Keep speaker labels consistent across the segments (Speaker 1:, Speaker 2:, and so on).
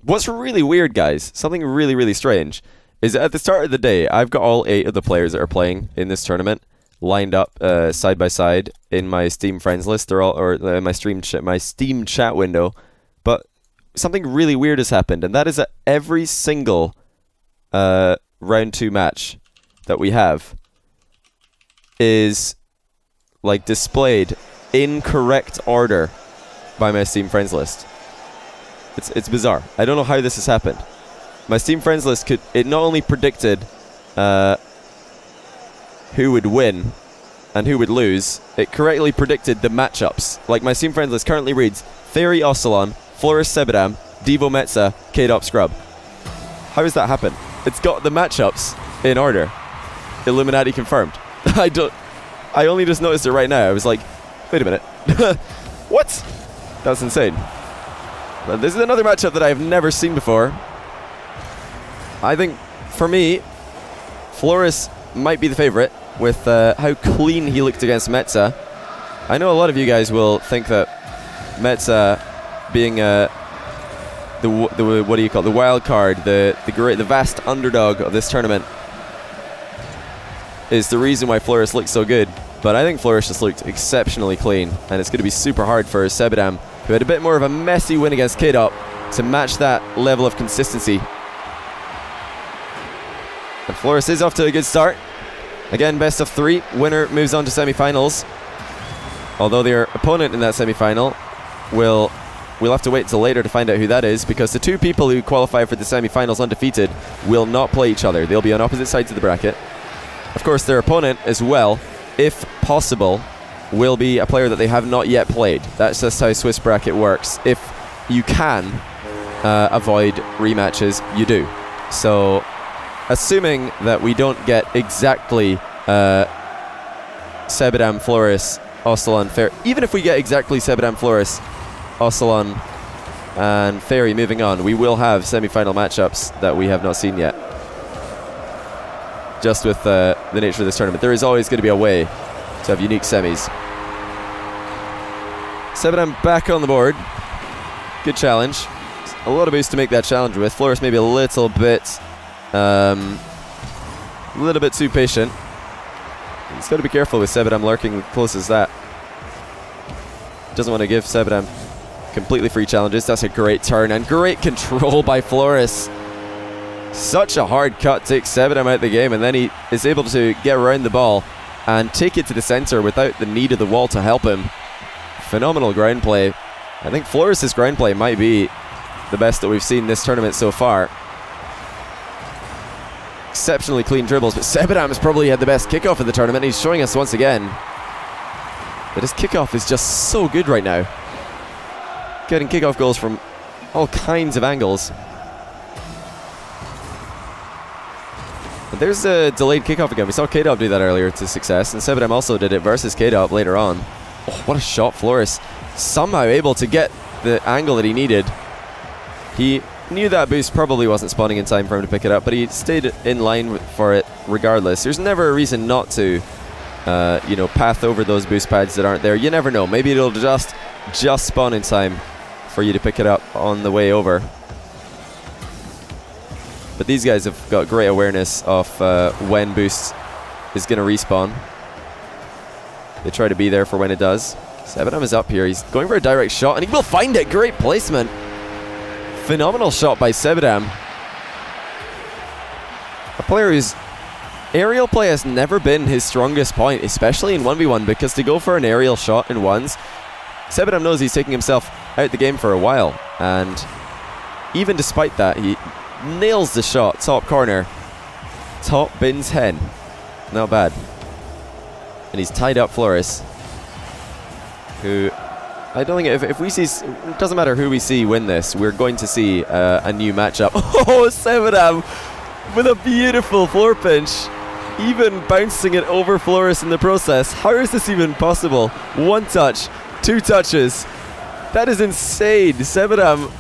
Speaker 1: What's really weird, guys, something really, really strange, is that at the start of the day, I've got all 8 of the players that are playing in this tournament lined up side by side in my Steam friends list. They're all, or my Steam chat window. But something really weird has happened, and that is that every single round 2 match that we have is like displayed in correct order by my Steam friends list. It's bizarre. I don't know how this has happened. My Steam friends list it not only predicted who would win and who would lose, it correctly predicted the matchups. Like, my Steam friends list currently reads Theory Ocelon, Florus Sebadam, Devo Metza, K-Dop Scrub. How has that happened? It's got the matchups in order. Illuminati confirmed. I only just noticed it right now. I was like, wait a minute. What? That's insane. But this is another matchup that I have never seen before. I think, for me, Florus might be the favorite with how clean he looked against Metza. I know a lot of you guys will think that Metza, being the what do you call it, the wild card, the vast underdog of this tournament, is the reason why Florus looks so good. But I think Florus just looked exceptionally clean, and it's going to be super hard for Sebadam, who had a bit more of a messy win against K-Dop, to match that level of consistency. And Florus is off to a good start. Again, best of 3. Winner moves on to semi-finals. Although their opponent in that semi-final we'll have to wait till later to find out who that is, because the 2 people who qualify for the semi-finals undefeated will not play each other. They'll be on opposite sides of the bracket. Of course, their opponent as well, if possible, will be a player that they have not yet played. That's just how Swiss bracket works. If you can avoid rematches, you do. So, assuming that we don't get exactly Sebadam, Florus, Ocelon, Fairy, even if we get exactly Sebadam, Florus, Ocelon, and Fairy moving on, we will have semi-final matchups that we have not seen yet. Just with the nature of this tournament, there is always going to be a way to have unique semis. Sebadam back on the board. Good challenge. A lot of boost to make that challenge with. Florus maybe a little bit too patient. He's got to be careful with Sebadam lurking close as that. Doesn't want to give Sebadam completely free challenges. That's a great turn and great control by Florus. Such a hard cut takes Sebadam out of the game, and then he is able to get around the ball and take it to the center without the need of the wall to help him. Phenomenal ground play. I think Florus's ground play might be the best that we've seen this tournament so far. Exceptionally clean dribbles, but Sebadam has probably had the best kickoff of the tournament. He's showing us once again that his kickoff is just so good right now. Getting kickoff goals from all kinds of angles. But there's a delayed kickoff again. We saw K-Dop do that earlier to success, and Sebadam also did it versus K-Dop later on. Oh, what a shot, Florus. Somehow able to get the angle that he needed. He knew that boost probably wasn't spawning in time for him to pick it up, but he stayed in line for it regardless. There's never a reason not to, you know, path over those boost pads that aren't there. You never know. Maybe it'll just spawn in time for you to pick it up on the way over. But these guys have got great awareness of when boost is going to respawn. They try to be there for when it does. Sebadam is up here. He's going for a direct shot, and he will find it. Great placement. Phenomenal shot by Sebadam. A player whose aerial play has never been his strongest point, especially in 1v1, because to go for an aerial shot in ones, Sebadam knows he's taking himself out the game for a while, and even despite that, he nails the shot, top corner, top bins hen. Not bad. And he's tied up Florus, who I don't think if we see, it doesn't matter who we see win this, we're going to see a new matchup. Oh, Sebadam with a beautiful floor pinch, even bouncing it over Florus in the process. How is this even possible? 1 touch, 2 touches. That is insane. Sebadam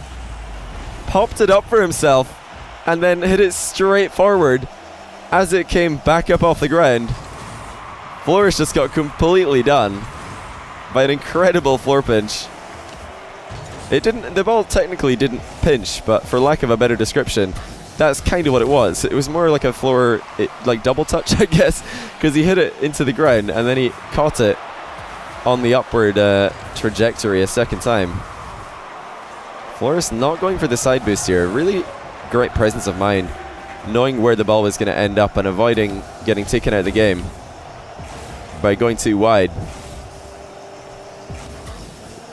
Speaker 1: popped it up for himself and then hit it straight forward as it came back up off the ground. Florus just got completely done by an incredible floor pinch. It didn't. The ball technically didn't pinch, but for lack of a better description, that's kind of what it was. It was more like a floor, like double touch, I guess, because he hit it into the ground and then he caught it on the upward trajectory a second time. Florus not going for the side boost here. Really great presence of mind, knowing where the ball was going to end up and avoiding getting taken out of the game by going too wide.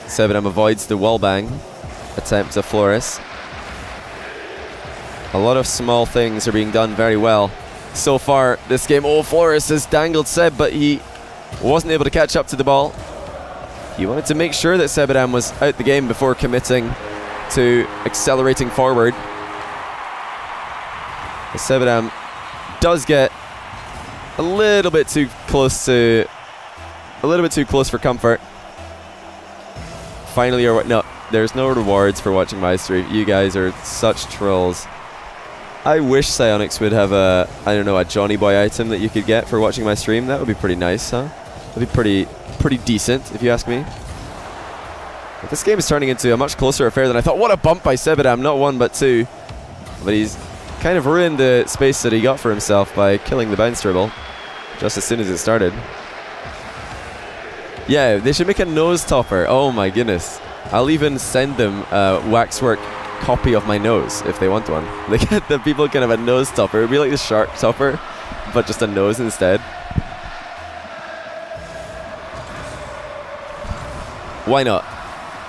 Speaker 1: Sebadam avoids the wall bang attempt of Florus. A lot of small things are being done very well so far this game. Oh, Florus has dangled Seb, but he wasn't able to catch up to the ball. He wanted to make sure that Sebadam was out the game before committing to accelerating forward. Sebadam does get a little bit too close for comfort. Finally, or what? No, there's no rewards for watching my stream. You guys are such trolls. I wish Psyonix would have a, I don't know, a Johnny Boy item that you could get for watching my stream. That would be pretty nice, huh? That'd be pretty decent, if you ask me. But this game is turning into a much closer affair than I thought. What a bump by Sebadam, not one but two. But he's kind of ruined the space that he got for himself by killing the bounce dribble just as soon as it started. Yeah, they should make a nose topper. Oh my goodness. I'll even send them a waxwork copy of my nose if they want one. Like, the people can have a nose topper. It would be like the shark topper, but just a nose instead. Why not?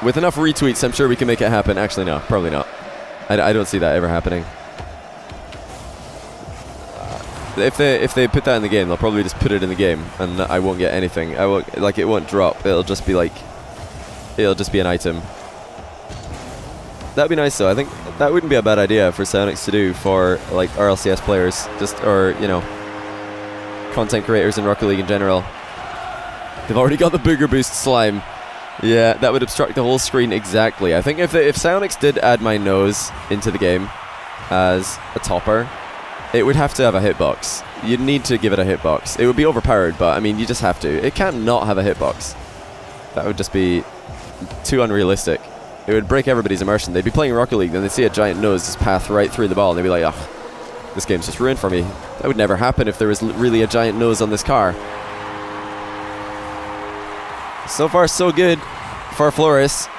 Speaker 1: With enough retweets, I'm sure we can make it happen. Actually, no, probably not. I don't see that ever happening. If they put that in the game, they'll probably just put it in the game, and I won't get anything. I won't, like, it won't drop. It'll just be like, it'll just be an item. That'd be nice though. I think that wouldn't be a bad idea for Psyonix to do for like RLCS players, or you know, content creators in Rocket League in general. They've already got the booger boost slime. Yeah, that would obstruct the whole screen exactly. I think if Psyonix did add my nose into the game as a topper, it would have to have a hitbox. You'd need to give it a hitbox. It would be overpowered, but I mean, you just have to. It can't not have a hitbox. That would just be too unrealistic. It would break everybody's immersion. They'd be playing Rocket League, then they'd see a giant nose just path right through the ball, and they'd be like, oh, this game's just ruined for me. That would never happen if there was really a giant nose on this car. So far, so good for Florus.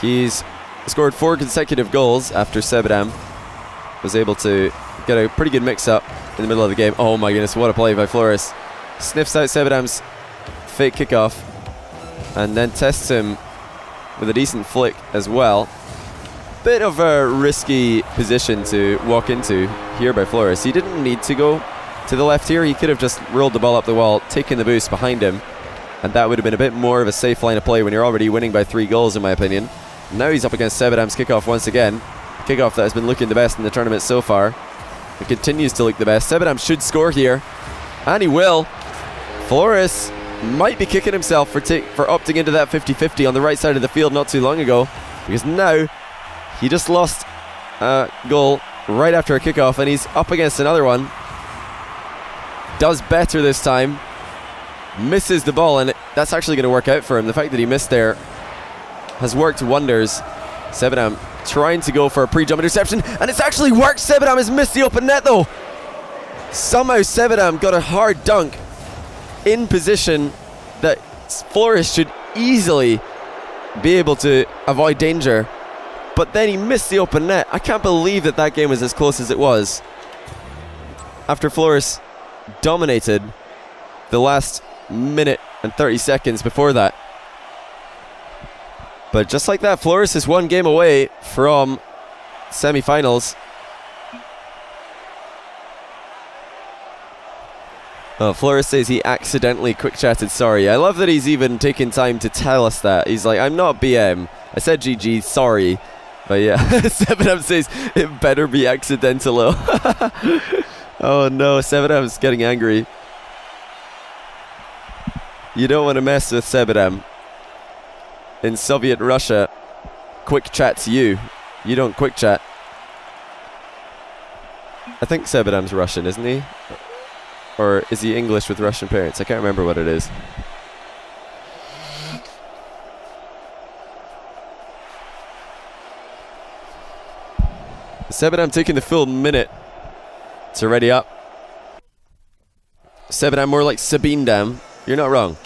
Speaker 1: He's scored 4 consecutive goals after Sebadam was able to get a pretty good mix-up in the middle of the game. Oh my goodness, what a play by Florus. Sniffs out Sebadam's fake kickoff and then tests him with a decent flick as well. Bit of a risky position to walk into here by Florus. He didn't need to go to the left here. He could have just rolled the ball up the wall, taken the boost behind him, and that would have been a bit more of a safe line of play when you're already winning by 3 goals, in my opinion. Now he's up against Sebadam's kickoff once again. Kickoff that has been looking the best in the tournament so far. It continues to look the best. Sebadam should score here, and he will. Florus might be kicking himself for opting into that 50-50 on the right side of the field not too long ago, because now he just lost a goal right after a kickoff, and he's up against another one. Does better this time. Misses the ball, and that's actually going to work out for him. The fact that he missed there has worked wonders. Sebadam trying to go for a pre-jump interception, and it's actually worked. Sebadam has missed the open net though. Somehow Sebadam got a hard dunk in position that Florus should easily be able to avoid danger, but then he missed the open net. I can't believe that that game was as close as it was after Florus dominated the last minute and 30 seconds before that. But just like that, Florus is 1 game away from semi-finals. Oh, Florus says he accidentally quick-chatted sorry. I love that he's even taken time to tell us that. He's like, I'm not BM. I said GG, sorry. But yeah, Sebadam says it better be accidental. Oh no, Sebadam's getting angry. You don't want to mess with Sebadam. In Soviet Russia, quick chat's you. You don't quick chat. I think Sebadam's Russian, isn't he? Or is he English with Russian parents? I can't remember what it is. Sebadam taking the full minute to ready up. Sebadam more like Sabine-dam. You're not wrong.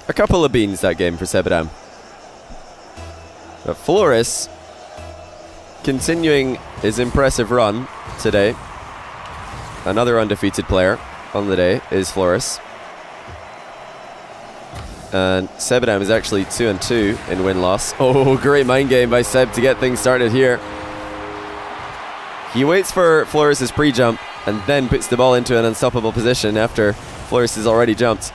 Speaker 1: A couple of beans that game for Sebadam. But Florus continuing his impressive run today. Another undefeated player on the day is Florus. And Sebadam is actually 2-2 in win-loss. Oh, great mind game by Seb to get things started here. He waits for Florus's pre-jump and then puts the ball into an unstoppable position after Florus has already jumped.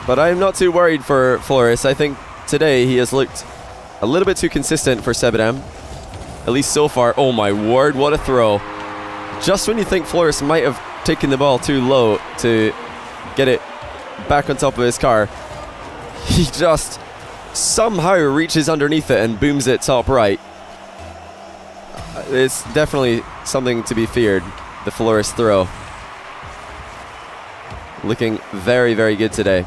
Speaker 1: But I'm not too worried for Florus. I think today he has looked a little bit too consistent for Sebadam. At least so far. Oh my word, what a throw. Just when you think Florus might have taken the ball too low to get it back on top of his car, he just somehow reaches underneath it and booms it top right. It's definitely something to be feared, the Florus throw. Looking very, very good today.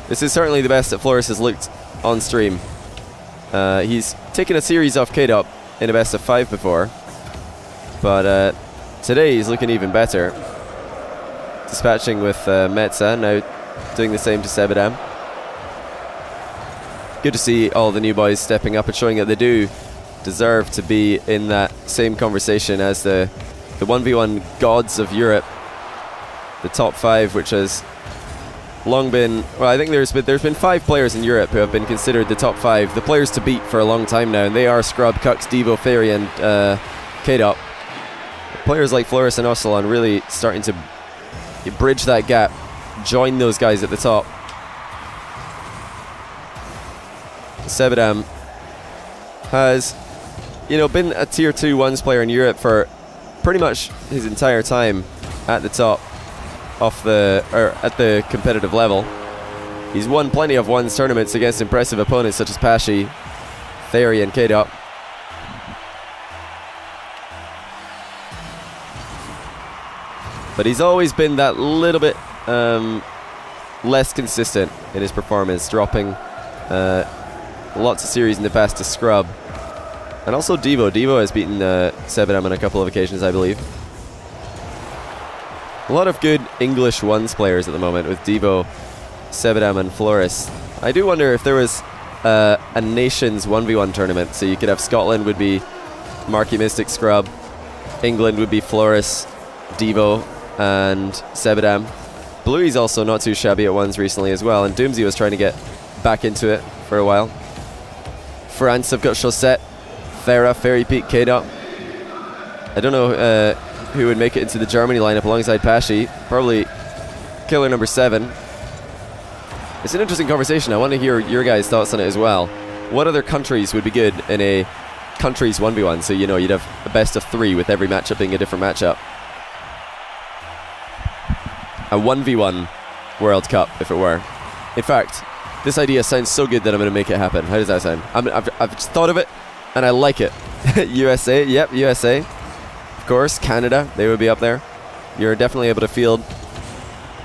Speaker 1: This is certainly the best that Florus has looked on stream. He's taken a series off K-Dop in a best of 5 before, but today he's looking even better. Dispatching with Metza, now doing the same to Sebadam. Good to see all the new boys stepping up and showing that they do deserve to be in that same conversation as the 1v1 gods of Europe. The top 5, which has long been, well, I think there's been 5 players in Europe who have been considered the top 5, the players to beat for a long time now, and they are Scrub, Cux, Devo, Fairy, and K-Dop. Players like Florus and Ocelon really starting to bridge that gap, join those guys at the top. Sebadam has, you know, been a tier 2 ones player in Europe for pretty much his entire time at the top of at the competitive level. He's won plenty of ones tournaments against impressive opponents such as Pashi, Theory, and K-Dop. But he's always been that little bit less consistent in his performance, dropping lots of series in the past to Scrub. And also Devo. Devo has beaten Sebadam on a couple of occasions, I believe. A lot of good English ones players at the moment with Devo, Sebadam, and Florus. I do wonder if there was a nations 1v1 tournament, so you could have Scotland would be Marky Mystic, Scrub, England would be Florus, Devo, and Sebadam. Bluey's also not too shabby at ones recently as well, and Doomsy was trying to get back into it for a while. France have got Chaussette, Farah, Fairy Peak, K-Dop. I don't know who would make it into the Germany lineup alongside Pashi. Probably killer number 7. It's an interesting conversation. I want to hear your guys' thoughts on it as well. What other countries would be good in a countries 1v1? So, you know, you'd have a best of 3 with every matchup being a different matchup. A 1v1 World Cup, if it were. In fact, this idea sounds so good that I'm going to make it happen. How does that sound? I've just thought of it, and I like it. USA, yep, USA. Of course, Canada, they would be up there. You're definitely able to field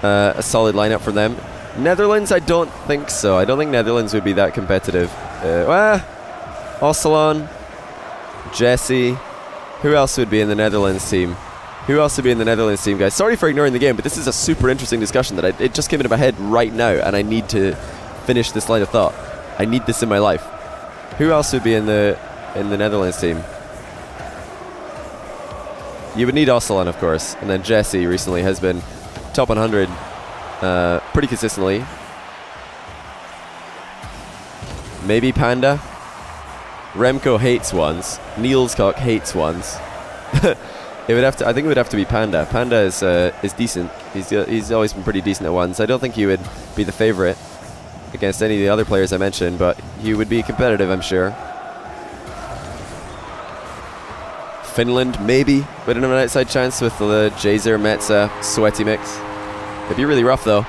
Speaker 1: a solid lineup from them. Netherlands, I don't think so. I don't think Netherlands would be that competitive. Ocelon, Jesse. Who else would be in the Netherlands team? Who else would be in the Netherlands team, guys? Sorry for ignoring the game, but this is a super interesting discussion that it just came into my head right now, and I need to finish this line of thought. I need this in my life. Who else would be in the Netherlands team? You would need Ocelon, of course, and then Jesse recently has been top 100 pretty consistently. Maybe Panda. Remco hates ones. Niels Cock hates ones. It would have to. I think it would have to be Panda. Panda is decent. He's always been pretty decent at ones. I don't think he would be the favorite against any of the other players I mentioned, but he would be competitive, I'm sure. Finland, maybe, but an outside chance with the Jazer, Metza, Sweaty mix. It'd be really rough, though.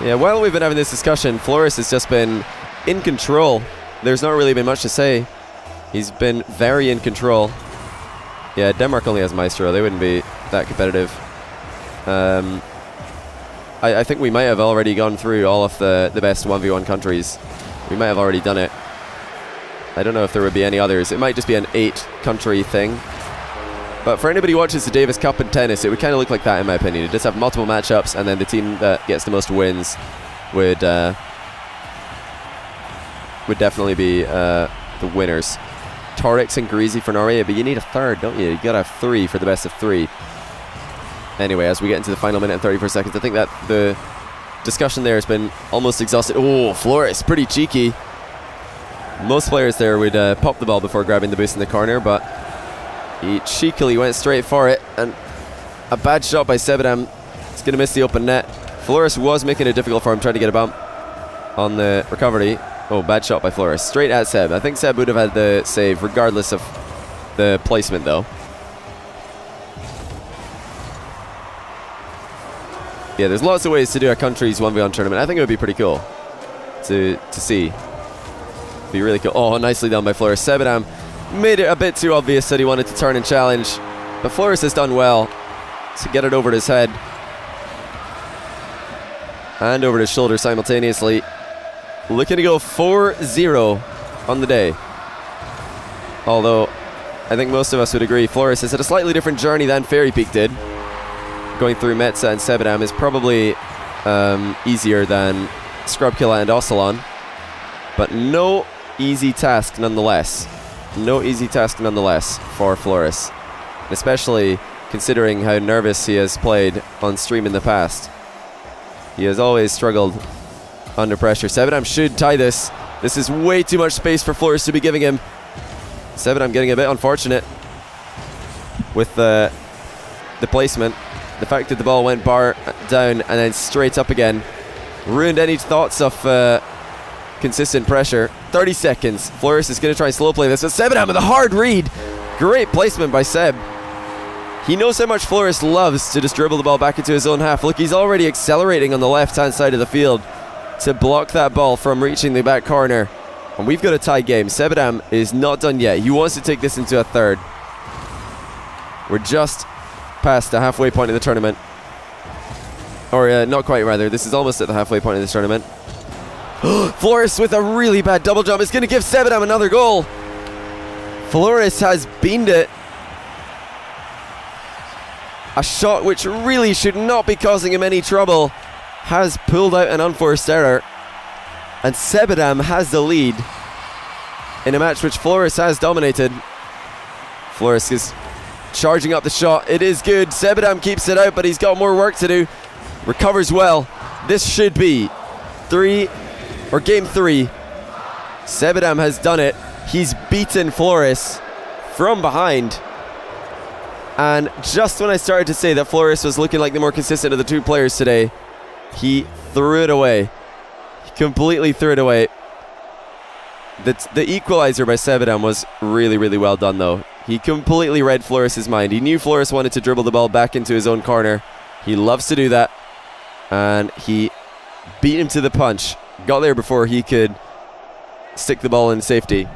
Speaker 1: Yeah, while we've been having this discussion, Florus has just been in control. There's not really been much to say. He's been very in control. Yeah, Denmark only has Maestro. They wouldn't be that competitive. I think we might have already gone through all of the best 1v1 countries. We might have already done it. I don't know if there would be any others. It might just be an 8-country thing. But for anybody who watches the Davis Cup in tennis, it would kind of look like that, in my opinion. It just have multiple matchups, and then the team that gets the most wins would definitely be the winners. Torix and Greasy for Norway, but you need a third, don't you? You gotta have 3 for the best of 3. Anyway, as we get into the final minute and 34 seconds, I think that the discussion there has been almost exhausted. Oh, Florus, pretty cheeky. Most players there would pop the ball before grabbing the boost in the corner, but he cheekily went straight for it, and a bad shot by Sebadam. He's going to miss the open net. Florus was making it difficult for him, trying to get a bump on the recovery. Oh, bad shot by Florus. Straight at Seb. I think Seb would have had the save regardless of the placement, though. Yeah, there's lots of ways to do a country's 1v1 tournament. I think it would be pretty cool to see. Be really cool. Oh, nicely done by Florus. Sebadam made it a bit too obvious that he wanted to turn and challenge, but Florus has done well to get it over his head and over his shoulder simultaneously. Looking to go 4-0 on the day. Although, I think most of us would agree Florus has had a slightly different journey than Fairy Peak did. Going through Metza and Sebadam is probably easier than Scrubkilla and Ocelon, but no easy task nonetheless. No easy task nonetheless for Florus, especially considering how nervous he has played on stream in the past. He has always struggled under pressure. Sebadam should tie this. This is way too much space for Florus to be giving him. Sebadam getting a bit unfortunate with the placement. The fact that the ball went bar down and then straight up again ruined any thoughts of consistent pressure. 30 seconds. Florus is going to try and slow play this. But Sebadam with a hard read. Great placement by Seb. He knows how much Florus loves to just dribble the ball back into his own half. Look, he's already accelerating on the left-hand side of the field to block that ball from reaching the back corner. And we've got a tie game. Sebadam is not done yet. He wants to take this into a third. We're just past the halfway point of the tournament. Or not quite, rather. This is almost at the halfway point of this tournament. Florus with a really bad double jump. It's going to give Sebadam another goal. Florus has beamed it. A shot which really should not be causing him any trouble has pulled out an unforced error. And Sebadam has the lead in a match which Florus has dominated. Florus is charging up the shot. It is good. Sebadam keeps it out, but he's got more work to do. Recovers well. This should be game 3. Sebadam has done it. He's beaten Florus from behind. And just when I started to say that Florus was looking like the more consistent of the two players today, he threw it away. He completely threw it away. The equalizer by Sebadam was really, really well done, though. He completely read Florus's mind. He knew Florus wanted to dribble the ball back into his own corner. He loves to do that. And he beat him to the punch. Got there before he could stick the ball in safety.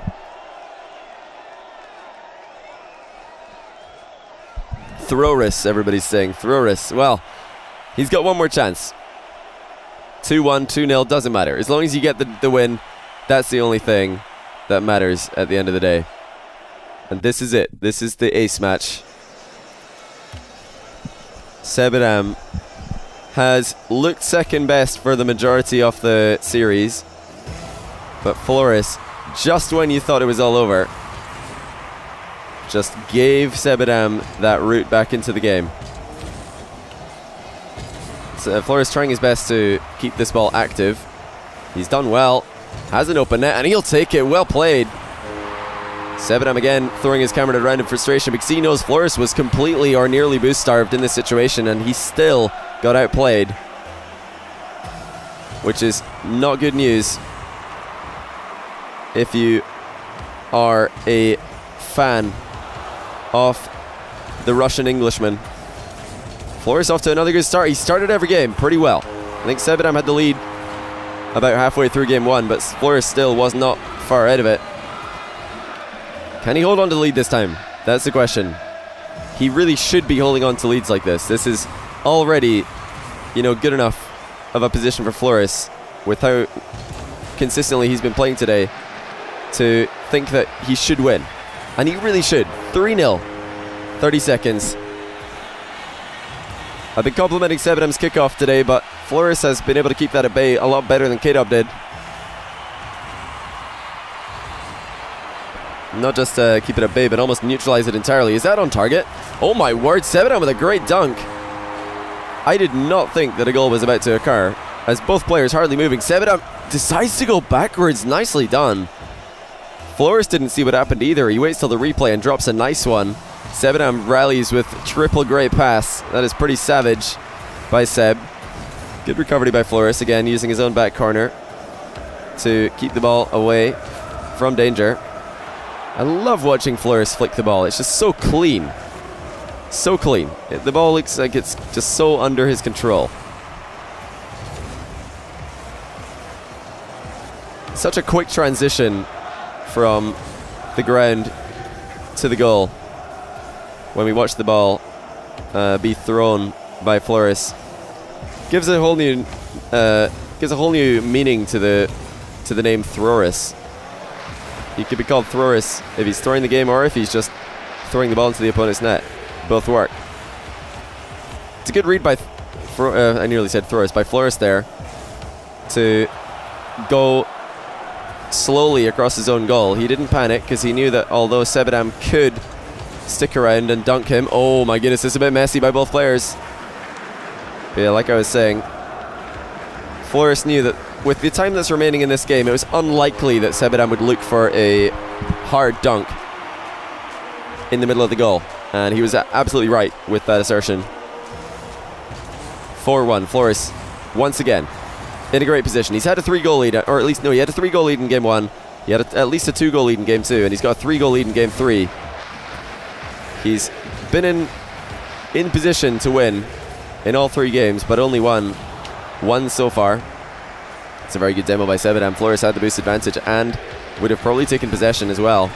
Speaker 1: Florus, everybody's saying. Florus. Well, he's got one more chance. 2-1, 2-0, doesn't matter. As long as you get the win, that's the only thing that matters at the end of the day. And this is it. This is the ace match. Sebadam has looked second best for the majority of the series. But Florus, just when you thought it was all over, just gave Sebadam that route back into the game. So Florus trying his best to keep this ball active. He's done well. Has an open net, and he'll take it. Well played. Sebadam again throwing his camera around in frustration because he knows Florus was completely or nearly boost starved in this situation, and he still got outplayed, which is not good news if you are a fan of the Russian Englishman. Florus off to another good start. He started every game pretty well. I think Sebadam had the lead about halfway through game 1, but Florus still was not far out of it. Can he hold on to the lead this time? That's the question. He really should be holding on to leads like this. This is already, good enough of a position for Florus with how consistently he's been playing today to think that he should win. And he really should. 3-0. 30 seconds. I've been complimenting Sebadam's kickoff today, but Florus has been able to keep that at bay a lot better than K-Dub did. Not just keep it at bay, but almost neutralize it entirely. Is that on target? Oh my word, Sebadam with a great dunk. I did not think that a goal was about to occur, as both players hardly moving. Sebadam decides to go backwards. Nicely done. Florus didn't see what happened either. He waits till the replay and drops a nice one. Sebadam rallies with triple great pass. That is pretty savage by Seb. Good recovery by Florus, again using his own back corner to keep the ball away from danger. I love watching Florus flick the ball. It's just so clean. So clean. The ball looks like it's just so under his control. Such a quick transition from the ground to the goal when we watch the ball be thrown by Florus. Gives a whole new meaning to the name Florus. He could be called Florus if he's throwing the game or if he's just throwing the ball into the opponent's net. Both work. It's a good read by I nearly said Florus, by Florus there to go slowly across his own goal. He didn't panic because he knew that although Sebadam could stick around and dunk him. Oh my goodness, this is a bit messy by both players. But yeah, like I was saying, Florus knew that with the time that's remaining in this game, it was unlikely that Sebadam would look for a hard dunk in the middle of the goal. And he was absolutely right with that assertion. 4-1, Florus once again in a great position. He's had a 3-goal lead, or at least, no, he had a 3-goal lead in game 1. He had at least a 2-goal lead in game 2, and he's got a 3-goal lead in game 3. He's been in position to win in all 3 games, but only won one so far. It's a very good demo by Sebadam. Florus had the boost advantage and would have probably taken possession as well.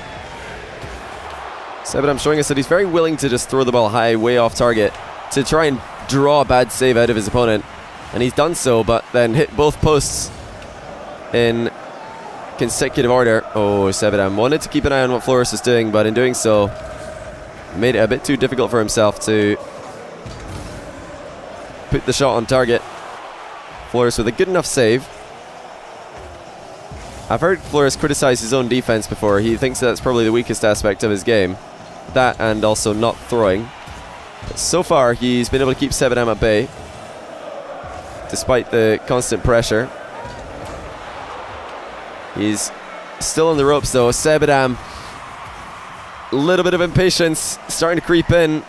Speaker 1: Sebadam showing us that he's very willing to just throw the ball high, way off target, to try and draw a bad save out of his opponent. And he's done so, but then hit both posts in consecutive order. Oh, Sebadam wanted to keep an eye on what Florus was doing, but in doing so, made it a bit too difficult for himself to put the shot on target. Florus with a good enough save. I've heard Florus criticize his own defense before. He thinks that's probably the weakest aspect of his game. That and also not throwing. But so far, he's been able to keep Sebadam at bay, despite the constant pressure. He's still on the ropes though. Sebadam, a little bit of impatience starting to creep in.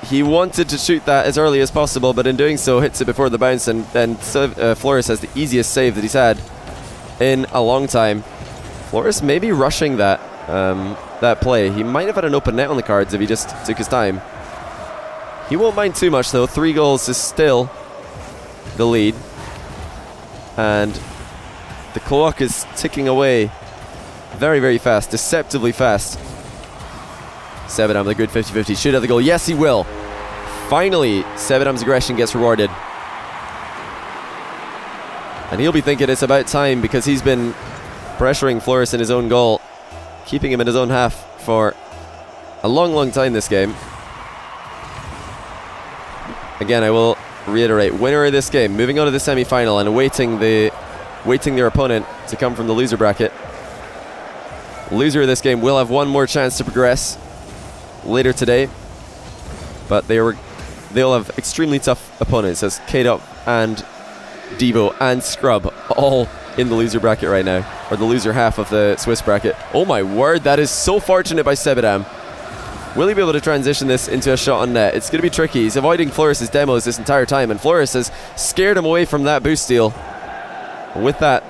Speaker 1: He wanted to shoot that as early as possible, but in doing so hits it before the bounce, and then Florus has the easiest save that he's had in a long time. Florus maybe rushing that play. He might have had an open net on the cards if he just took his time. He won't mind too much though. 3 goals is still the lead, and the clock is ticking away very, very fast, deceptively fast. Sebadam, the good 50-50, should have the goal. Yes, he will. Finally, Sebadam's aggression gets rewarded. And he'll be thinking it's about time, because he's been pressuring Florus in his own goal, keeping him in his own half for a long, long time this game. Again, I will reiterate, winner of this game, moving on to the semi-final and awaiting their opponent to come from the loser bracket. Loser of this game will have one more chance to progress later today, but they'll have extremely tough opponents, as K-Dub and Devo and Scrub all in the loser bracket right now, or the loser half of the Swiss bracket. Oh my word, that is so fortunate by Sebadam. Will he be able to transition this into a shot on net? It's going to be tricky. He's avoiding Florus' demos this entire time, and Florus has scared him away from that boost steal. With that,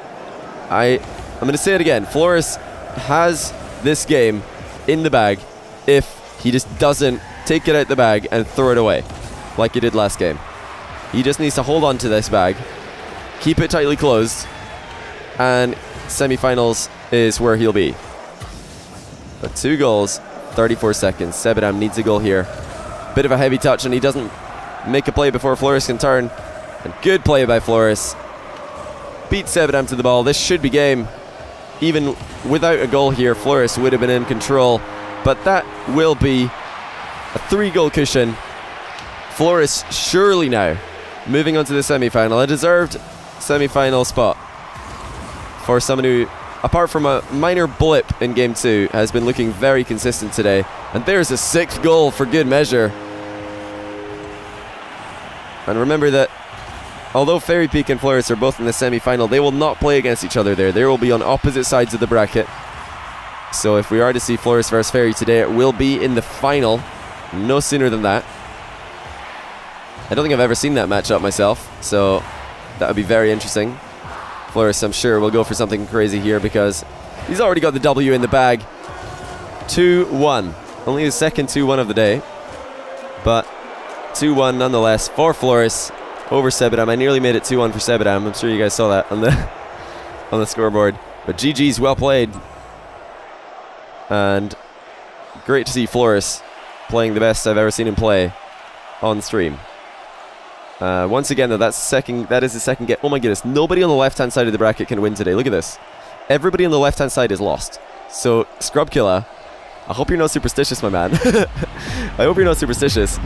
Speaker 1: I'm going to say it again. Florus has this game in the bag if he just doesn't take it out the bag and throw it away like he did last game. He just needs to hold on to this bag, keep it tightly closed, and semi-finals is where he'll be. But 2 goals, 34 seconds. Sebadam needs a goal here. Bit of a heavy touch, and he doesn't make a play before Florus can turn. And good play by Florus. beat Sebadam to the ball. This should be game. Even without a goal here, Florus would have been in control. But that will be a 3-goal cushion. Florus surely now moving on to the semi-final. A deserved semi-final spot for someone who, apart from a minor blip in Game 2, has been looking very consistent today. And there's a 6th goal for good measure. And remember that although Fairy Peak and Florus are both in the semi-final, they will not play against each other there. They will be on opposite sides of the bracket. So if we are to see Florus versus Fairy today, it will be in the final. No sooner than that. I don't think I've ever seen that matchup myself, so that would be very interesting. Florus, I'm sure, will go for something crazy here because he's already got the W in the bag. 2-1. Only his second 2-1 of the day. But 2-1 nonetheless for Florus over Sebadam. I nearly made it 2-1 for Sebadam. I'm sure you guys saw that on the scoreboard. But GG's, well played. And great to see Florus playing the best I've ever seen him play on stream. Once again, though, that is the second game. Oh my goodness, nobody on the left-hand side of the bracket can win today. Look at this. Everybody on the left-hand side is lost. So, Scrub Killer, I hope you're not superstitious, my man. I hope you're not superstitious.